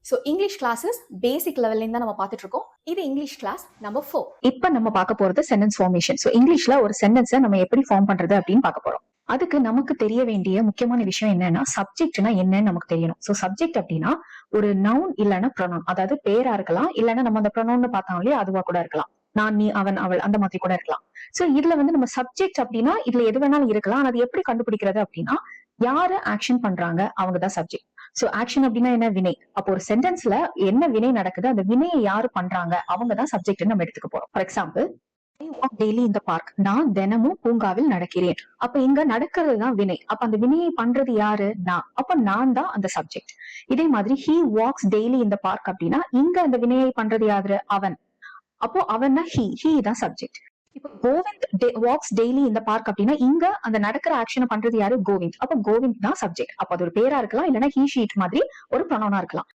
So English classes பேசிக் லெவல்ல தான் நம்ம பார்த்துட்டு இருக்கோம். இது இங்கிலீஷ் கிளாஸ் நம்பர் 4. இப்ப நம்ம பார்க்க போறது சென்டென்ஸ் ஃபார்மேஷன். சோ இங்கிலீஷ்ல ஒரு சென்டென்ஸை நம்ம எப்படி ஃபார்ம் பண்றது அப்படின்னு பார்க்க போறோம். அதுக்கு நமக்கு தெரிய வேண்டிய முக்கியமான விஷயம் என்னன்னா, சப்ஜெக்ட்னா என்னன்னு நமக்கு தெரியணும். சோ சப்ஜெக்ட் அப்படின்னா ஒரு நவுன் இல்லைன்னா ப்ரொனவுன், அதாவது பேரா இருக்கலாம், இல்லைன்னா நம்ம அந்த ப்ரொனவுன் பார்த்தோம் இல்லையா, அதுவா கூட இருக்கலாம். நான், நீ, அவன், அவள், அந்த மாதிரி கூட இருக்கலாம். சோ இதுல நம்ம சப்ஜெக்ட் அப்படின்னா இதுல எது வேணாலும் இருக்கலாம். ஆனா அது எப்படி கண்டுபிடிக்கிறது அப்படின்னா, யாரு ஆக்ஷன் பண்றாங்க அவங்கதான் சப்ஜெக்ட். சோ ஆக்ஷன் அப்படின்னா என்ன? வினை. அப்போ ஒரு சென்டென்ஸ்ல என்ன வினை நடக்குது, அந்த வினையை யாரு பண்றாங்க அவங்கதான் சப்ஜெக்ட் நம்ம எடுத்துக்க போறோம். For example, I walk daily in the park. நான் தினமும் பூங்காவில் நடக்கிறேன். அப்ப இங்க நடக்கிறது தான் வினை. அப்ப அந்த வினையை பண்றது யாரு? நான். அப்ப நான் தான் அந்த சப்ஜெக்ட். இதே மாதிரி he walks daily in the park அப்படின்னா இங்க அந்த வினையை பண்றது யாரு? அவன். அப்போ அவன்னா ஹி தான் சப்ஜெக்ட். இப்போ கோவிந்த் வாக்ஸ் டெய்லி இந்த பார்க் அப்படின்னா இங்க அந்த நடக்கிற ஆக்ஷனை பண்றது யாரு? கோவிந்த். அப்போ கோவிந்த் தான் சப்ஜெக்ட். அப்போ அது ஒரு பேரா இருக்கலாம், இல்லைன்னா ஹி ஷீட் மாதிரி ஒரு ப்ரொனவுனா இருக்கலாம்.